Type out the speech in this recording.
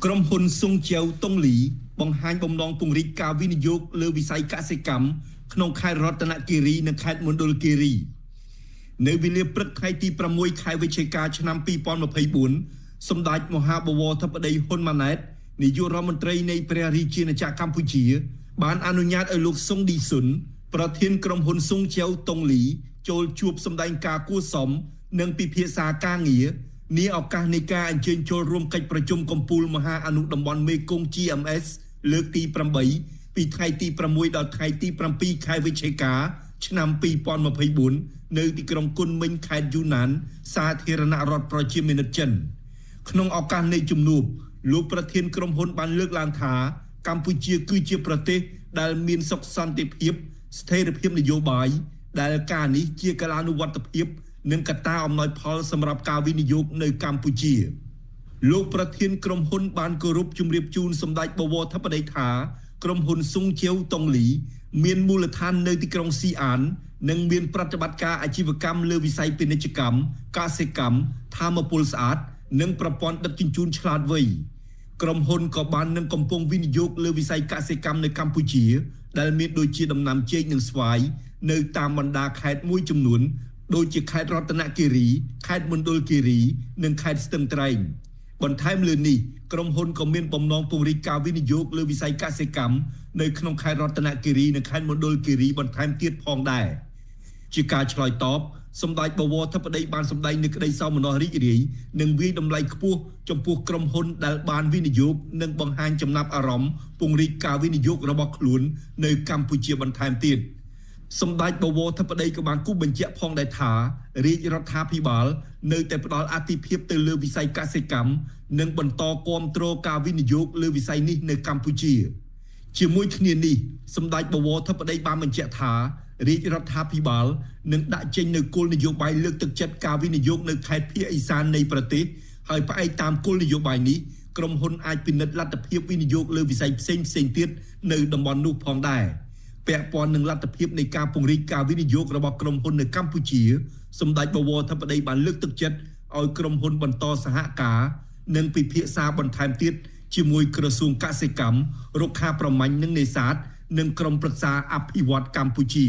ក្រុមហ៊ុនស៊ុងជៀវតុងលីបង្ហាញបំណងពង្រីកការវិនិយោគលើវិស័យកសិកម្មក្នុងខេត្តរតនគិរីនិងខេត្តមណ្ឌលគិរីនៅវេលាព្រឹកថ្ងៃទី6ខែវិច្ឆិកាឆ្នាំ2024សម្ដេចមហាបវរធិបតីហ៊ុនម៉ាណែតនាយករដ្ឋមន្ត្រីនៃព្រះរាជាណាចក្រកម្ពុជាបានអនុញ្ញាតឲ្យលោកស៊ុងឌីស៊ុនប្រធានក្រុមហ៊ុនស៊ុងជៀវតុងលីចូលជួបសម្ដែងការគួសមនិងពិភាក្សាការងារនាឱកាសនៃការអញ្ជើញចូលរួមកិច្ចប្រជុំកំពូលមហាអនុតំបន់មេគង្គ GMS លើកទី8ពីថ្ងៃទី6ដល់ថ្ងៃទី7ខែវិច្ឆិកាឆ្នាំ2024នៅទីក្រុងគុនមិញខេត្តយូណានសាធារណរដ្ឋប្រជាមានិតចិនក្នុងឱកាសនៃជំនួបលោកប្រធានក្រុមហ៊ុនបានលើកឡើងថាកម្ពុជាគឺជាប្រទេសដែលមានសុខសន្តិភាពស្ថិរភាពនយោបាយដែលការនេះជាកលានុវត្តភាពនិងកត្តាអំណោយផលសម្រាប់ការវិនិយោគនៅកម្ពុជាលោកប្រធានក្រុមហ៊ុនបានគោរពជម្រាបជូនសម្ដេចបវរធិបតីថាក្រុមហ៊ុនស៊ុងជៀវតុងលីមានមូលដ្ឋាននៅទីក្រុងស៊ីអាននិងមានប្រតិបត្តិការអាជីវកម្មលើវិស័យពាណិជ្ជកម្មកសិកម្មធម្មពលស្អាតនិងប្រព័ន្ធដឹកជញ្ជូនឆ្លាតវៃក្រុមហ៊ុនក៏បាននឹងកំពុងវិនិយោគលើវិស័យកសិកម្មនៅកម្ពុជាដែលមានដូចជាដំណាំចេកនិងស្វាយនៅតាមបណ្ដាខេត្តមួយចំនួនដូចជាខេត្តរតនគិរីខេត្តមណ្ឌលគិរីនិងខេត្តស្ទឹងត្រែងបន្ថែមលើនេះក្រុមហ៊ុនក៏មានបំណងពង្រីកការវិនិយោគលើវិស័យកសិកម្មនៅក្នុងខេត្តរតនគិរីនិងខេត្តមណ្ឌលគិរីបន្ថែមទៀតផងដែរជាការឆ្លើយតបសម្ដេចបវរធិបតីបានសម្ដែងនូវក្តីសោមនស្សរីករាយនិងវាយតម្លៃខ្ពស់ចំពោះក្រុមហ៊ុនដែលបានវិនិយោគនិងបង្ហាញចំណាប់អារម្មណ៍ពង្រីកការវិនិយោគរបស់ខ្លួននៅកម្ពុជាបន្ថែមទៀតសម្ដេចបវរធិបតីក៏បានគូបញ្ជាក់ផងដែរថារាជរដ្ឋាភិបាលនៅតែផ្ដល់អាទិភាពទៅលើវិស័យកសិកម្មនិងបន្តគាំទ្រការវិនិយោគលើវិស័យនេះនៅកម្ពុជាជាមួយគ្នានេះសម្ដេចបវរធិបតីបានបញ្ជាក់ថារាជរដ្ឋាភិបាលនឹងដាក់ចេញនូវគោលនយោបាយលើកទឹកចិត្តការវិនិយោគនៅខេត្តភាគឦសាននៃប្រទេសហើយផ្អែកតាមគោលនយោបាយនេះក្រុមហ៊ុនអាចពិនិត្យលទ្ធភាពវិនិយោគលើវិស័យផ្សេងៗទៀតនៅតំបន់នោះផងដែរពាក់ព័ន្ធនឹងលទ្ធភាពនៃការពង្រីកការវិនិយោគរបស់ក្រុមហ៊ុននៅកម្ពុជាសម្ដេចបវរធិបតីបានលើកទឹកចិត្តឲ្យក្រុមហ៊ុនបន្តសហការនិងពិភាក្សាបន្ថែមទៀតជាមួយក្រសួងកសិកម្មរុក្ខាប្រមាញ់និងនេសាទនិងក្រុមប្រឹក្សាអភិវឌ្ឍន៍កម្ពុជា